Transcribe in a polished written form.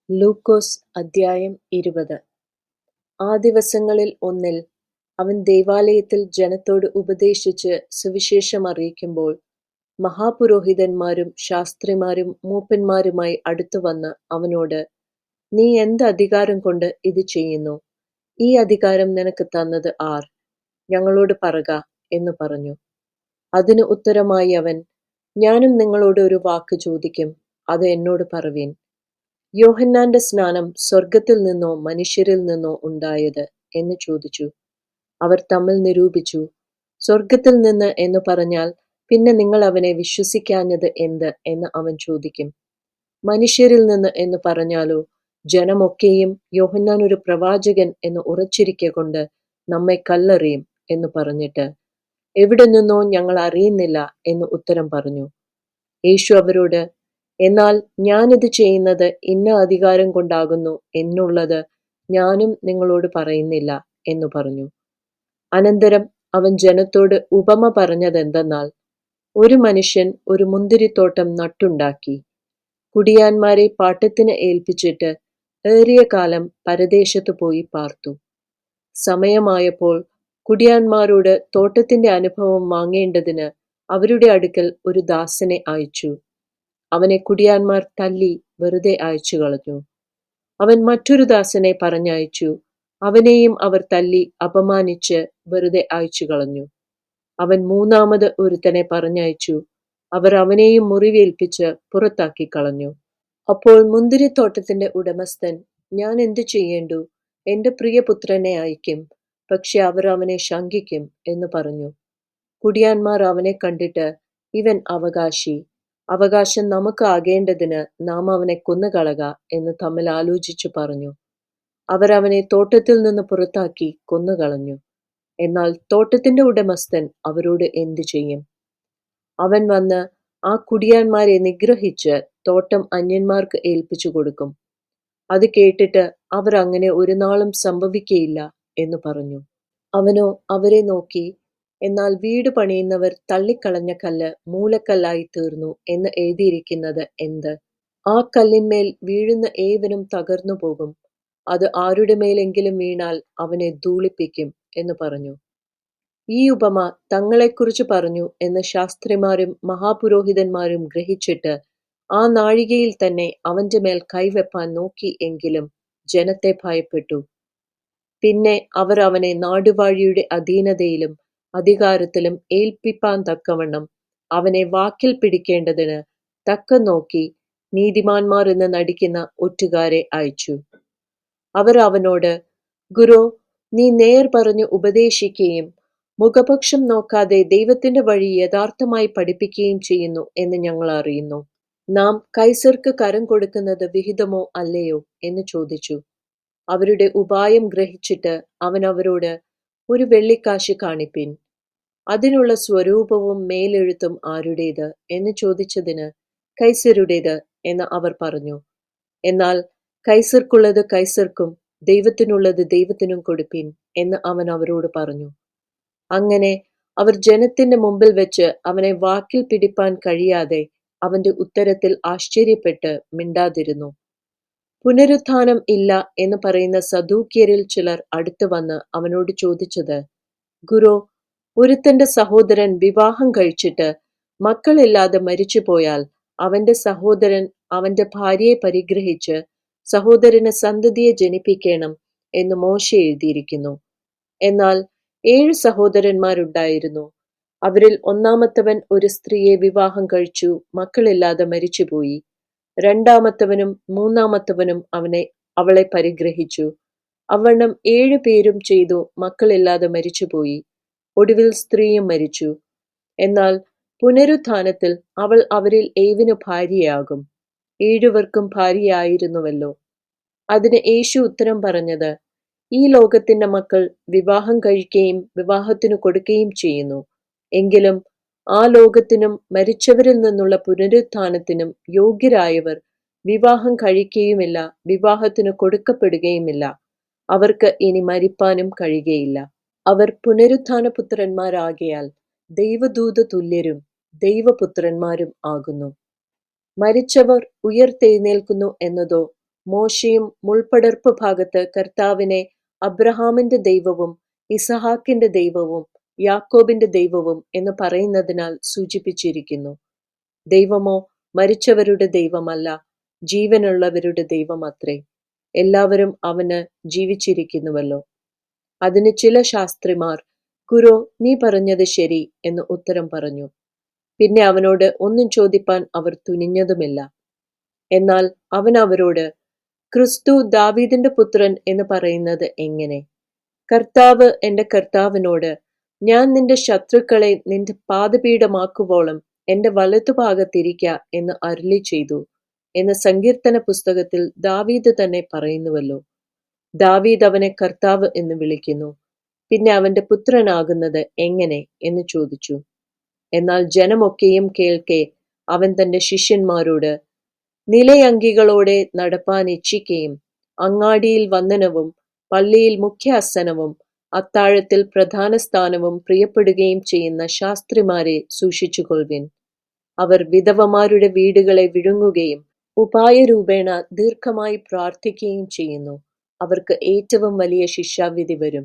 ലൂക്കോസ് അദ്ധ്യായം 20. ആ ദിവസങ്ങളിൽ ഒന്നിൽ അവൻ ദൈവാലയത്തിൽ ജനത്തോട് ഉപദേശിച്ച് സുവിശേഷം അറിയിക്കുമ്പോൾ മഹാപുരോഹിതന്മാരും ശാസ്ത്രിമാരും മൂപ്പന്മാരുമായി അടുത്തുവന്ന് അവനോട്, നീ എന്ത് അധികാരം കൊണ്ട് ഇത് ചെയ്യുന്നു? ഈ അധികാരം നിനക്ക് തന്നത് ആർ? ഞങ്ങളോട് പറക എന്ന് പറഞ്ഞു. അതിന് ഉത്തരമായി അവൻ, ഞാനും നിങ്ങളോട് ഒരു വാക്ക് ചോദിക്കും, അത് എന്നോട് പറവീൻ. യോഹന്നാന്റെ സ്നാനം സ്വർഗത്തിൽ നിന്നോ മനുഷ്യരിൽ നിന്നോ ഉണ്ടായത് എന്ന് ചോദിച്ചു. അവർ തമ്മിൽ നിരൂപിച്ചു, സ്വർഗത്തിൽ നിന്ന് എന്ന് പറഞ്ഞാൽ പിന്നെ നിങ്ങൾ അവനെ വിശ്വസിക്കാഞ്ഞത് എന്ത് എന്ന് അവൻ ചോദിക്കും. മനുഷ്യരിൽ നിന്ന് എന്ന് പറഞ്ഞാലോ ജനമൊക്കെയും യോഹന്നാൻ ഒരു പ്രവാചകൻ എന്ന് ഉറച്ചിരിക്കൊണ്ട് നമ്മെ കല്ലെറിയും എന്ന് പറഞ്ഞിട്ട്, എവിടെ നിന്നോ ഞങ്ങൾ അറിയുന്നില്ല എന്ന് ഉത്തരം പറഞ്ഞു. യേശു അവരോട്, എന്നാൽ ഞാനിത് ചെയ്യുന്നത് ഇന്ന അധികാരം കൊണ്ടാകുന്നു എന്നുള്ളത് ഞാനും നിങ്ങളോട് പറയുന്നില്ല എന്നു പറഞ്ഞു. അനന്തരം അവൻ ജനത്തോട് ഉപമ പറഞ്ഞതെന്തെന്നാൽ, ഒരു മനുഷ്യൻ ഒരു മുന്തിരിത്തോട്ടം നട്ടുണ്ടാക്കി. കുടിയാന്മാരെ പാട്ടത്തിന് ഏൽപ്പിച്ചിട്ട് ഏറിയ കാലം പരദേശത്ത് പോയി പാർത്തു. സമയമായപ്പോൾ കുടിയാന്മാരോട് തോട്ടത്തിന്റെ അനുഭവം വാങ്ങേണ്ടതിന് അവരുടെ അടുക്കൽ ഒരു ദാസനെ അയച്ചു. അവനെ കുടിയാന്മാർ തല്ലി വെറുതെ അയച്ചു കളഞ്ഞു. അവൻ മറ്റൊരു ദാസനെ പറഞ്ഞയച്ചു. അവനെയും അവർ തല്ലി അപമാനിച്ച് വെറുതെ അയച്ചു കളഞ്ഞു. അവൻ മൂന്നാമത് ഒരുത്തനെ പറഞ്ഞയച്ചു. അവർ അവനെയും മുറിവേൽപ്പിച്ച് പുറത്താക്കി കളഞ്ഞു. അപ്പോൾ മുന്തിരിത്തോട്ടത്തിന്റെ ഉടമസ്ഥൻ, ഞാൻ എന്തു ചെയ്യേണ്ടു? എന്റെ പ്രിയപുത്രനെ അയക്കും, പക്ഷെ അവർ അവനെ ശങ്കിക്കും എന്ന് പറഞ്ഞു. കുടിയാന്മാർ അവനെ കണ്ടിട്ട്, ഇവൻ അവകാശി, അവകാശം നമുക്ക് ആകേണ്ടതിന് നാം അവനെ കൊന്നുകളക എന്ന് തമ്മിൽ ആലോചിച്ചു പറഞ്ഞു. അവരവനെ തോട്ടത്തിൽ നിന്ന് പുറത്താക്കി കൊന്നുകളഞ്ഞു. എന്നാൽ തോട്ടത്തിന്റെ ഉടമസ്ഥൻ അവരോട് എന്തു ചെയ്യും? അവൻ വന്ന് ആ കുടിയാന്മാരെ നിഗ്രഹിച്ച് തോട്ടം അന്യന്മാർക്ക് ഏൽപ്പിച്ചു കൊടുക്കും. അത് കേട്ടിട്ട് അവർ അങ്ങനെ ഒരു നാളും സംഭവിക്കയില്ല എന്ന് പറഞ്ഞു. അവനോ അവരെ നോക്കി, എന്നാൽ വീട് പണിയുന്നവർ തള്ളിക്കളഞ്ഞ കല്ല് മൂലക്കല്ലായി തീർന്നു എന്ന് എഴുതിയിരിക്കുന്നത് എന്ത്? ആ കല്ലിന്മേൽ വീഴുന്ന ഏവനും തകർന്നു പോകും. അത് ആരുടെ മേലെങ്കിലും വീണാൽ അവനെ ധൂളിപ്പിക്കും എന്ന് പറഞ്ഞു. ഈ ഉപമ തങ്ങളെക്കുറിച്ച് പറഞ്ഞു എന്ന് ശാസ്ത്രിമാരും മഹാപുരോഹിതന്മാരും ഗ്രഹിച്ചിട്ട് ആ നാഴികയിൽ തന്നെ അവന്റെ മേൽ കൈവെപ്പാൻ നോക്കി, എങ്കിലും ജനത്തെ ഭയപ്പെട്ടു. പിന്നെ അവർ അവനെ നാടുവാഴിയുടെ അധീനതയിലും അധികാരത്തിലും ഏൽപ്പിപ്പാൻ തക്കവണ്ണം അവനെ വാക്കിൽ പിടിക്കേണ്ടതിന് തക്കം നോക്കി നീതിമാന്മാർ എന്ന് നടിക്കുന്ന ഒറ്റുകാരെ അയച്ചു. അവർ അവനോട്, ഗുരു, നീ നേർ പറഞ്ഞു ഉപദേശിക്കുകയും മുഖപക്ഷം നോക്കാതെ ദൈവത്തിന്റെ വഴി യഥാർത്ഥമായി പഠിപ്പിക്കുകയും ചെയ്യുന്നു എന്ന് ഞങ്ങൾ അറിയുന്നു. നാം കൈസർക്ക് കരം കൊടുക്കുന്നത് വിഹിതമോ അല്ലയോ എന്ന് ചോദിച്ചു. അവരുടെ ഉപായം ഗ്രഹിച്ചിട്ട് അവൻ അവരോട്, ഒരു വെള്ളിക്കാശ് കാണിപ്പിൻ. അതിനുള്ള സ്വരൂപവും മേലെഴുത്തും ആരുടേത് എന്ന് ചോദിച്ചതിന്, കൈസരുടേത് എന്ന് അവർ പറഞ്ഞു. എന്നാൽ കൈസർക്കുള്ളത് കൈസർക്കും ദൈവത്തിനുള്ളത് ദൈവത്തിനും കൊടുപ്പിൻ എന്ന് അവൻ അവരോട് പറഞ്ഞു. അങ്ങനെ അവർ ജനത്തിന്റെ മുമ്പിൽ വെച്ച് അവനെ വാക്കിൽ പിടിപ്പാൻ കഴിയാതെ അവന്റെ ഉത്തരത്തിൽ ആശ്ചര്യപ്പെട്ട് മിണ്ടാതിരുന്നു. പുനരുത്ഥാനം ഇല്ല എന്ന് പറയുന്ന സദൂക്യരിൽ ചിലർ അടുത്തു വന്ന് അവനോട് ചോദിച്ചത്, ഗുരു, ഒരുത്തന്റെ സഹോദരൻ വിവാഹം കഴിച്ചിട്ട് മക്കളില്ലാതെ മരിച്ചുപോയാൽ അവന്റെ സഹോദരൻ അവന്റെ ഭാര്യയെ പരിഗ്രഹിച്ച് സഹോദരന് സന്തതിയെ ജനിപ്പിക്കണം എന്ന് മോശെ എഴുതിയിരിക്കുന്നു. എന്നാൽ 7 സഹോദരന്മാരുണ്ടായിരുന്നു. അവരിൽ ഒന്നാമത്തവൻ ഒരു സ്ത്രീയെ വിവാഹം കഴിച്ചു, മക്കളില്ലാതെ മരിച്ചുപോയി. രണ്ടാമത്തവനും മൂന്നാമത്തവനും അവളെ പരിഗ്രഹിച്ചു. അവണ്ണം 7 പേരും ചെയ്തു മക്കളില്ലാതെ മരിച്ചുപോയി. ഒടുവിൽ സ്ത്രീയും മരിച്ചു. എന്നാൽ പുനരുത്ഥാനത്തിൽ അവൾ അവരിൽ ഏവിനു ഭാര്യയാകും. 7 പേർക്കും ഭാര്യയായിരുന്നുവല്ലോ. അതിന് യേശു ഉത്തരം പറഞ്ഞത്, ഈ ലോകത്തിന്റെ മക്കൾ വിവാഹം കഴിക്കുകയും വിവാഹത്തിനു കൊടുക്കുകയും ചെയ്യുന്നു. എങ്കിലും ആ ലോകത്തിനും മരിച്ചവരിൽ നിന്നുള്ള പുനരുത്ഥാനത്തിനും യോഗ്യരായവർ വിവാഹം കഴിക്കുകയുമില്ല, വിവാഹത്തിനു കൊടുക്കപ്പെടുകയുമില്ല. അവർക്ക് ഇനി മരിപ്പാനും കഴിയുകയില്ല. അവർ പുനരുത്ഥാന പുത്രന്മാരാകയാൽ ദൈവദൂത തുല്യരും ദൈവപുത്രന്മാരും ആകുന്നു. മരിച്ചവർ ഉയർത്തെഴുന്നേൽക്കുന്നു എന്നതോ മോശയും മുൾപടർപ്പ് ഭാഗത്ത് കർത്താവിനെ അബ്രഹാമിന്റെ ദൈവവും ഇസഹാക്കിന്റെ ദൈവവും യാക്കോബിന്റെ ദൈവവും എന്ന് പറയുന്നതിനാൽ സൂചിപ്പിച്ചിരിക്കുന്നു. ദൈവമോ മരിച്ചവരുടെ ദൈവമല്ല, ജീവനുള്ളവരുടെ ദൈവമത്രേ. എല്ലാവരും അവന് ജീവിച്ചിരിക്കുന്നുവല്ലോ. അതിന് ചില ശാസ്ത്രിമാർ, കുരോ, നീ പറഞ്ഞത് ശരി എന്ന് ഉത്തരം പറഞ്ഞു. പിന്നെ അവനോട് ഒന്നും ചോദിപ്പാൻ അവർ തുനിഞ്ഞതുമില്ല. എന്നാൽ അവൻ അവരോട്, ക്രിസ്തു ദാവീദിന്റെ പുത്രൻ എന്ന് പറയുന്നത് എങ്ങനെ? കർത്താവ് എന്റെ കർത്താവിനോട്, ഞാൻ നിന്റെ ശത്രുക്കളെ നിന്റെ പാദപീഠമാക്കുവോളം എന്റെ വലതുഭാഗത്തിരിക്ക എന്ന് അരുളി ചെയ്തു എന്ന് സങ്കീർത്തന പുസ്തകത്തിൽ ദാവീദ് തന്നെ പറയുന്നുവല്ലോ. ദാവീദ് അവനെ കർത്താവ് എന്ന് വിളിക്കുന്നു. പിന്നെ അവന്റെ പുത്രനാകുന്നത് എങ്ങനെ എന്ന് ചോദിച്ചു. എന്നാൽ ജനമൊക്കെയും കേൾക്കെ അവൻ തന്റെ ശിഷ്യന്മാരോട്, നിലയങ്കികളോടെ നടപ്പാൻ ഇച്ഛിക്കുകയും അങ്ങാടിയിൽ വന്ദനവും പള്ളിയിൽ മുഖ്യാസനവും അത്താഴത്തിൽ പ്രധാന സ്ഥാനവും പ്രിയപ്പെടുകയും ചെയ്യുന്ന ശാസ്ത്രിമാരെ സൂക്ഷിച്ചുകൊള്ളുവിൻ. അവർ വിധവമാരുടെ വീടുകളെ വിഴുങ്ങുകയും ഉപായരൂപേണ ദീർഘമായി പ്രാർത്ഥിക്കുകയും ചെയ്യുന്നു. അവർക്ക് ഏറ്റവും വലിയ ശിക്ഷാവിധി വരും.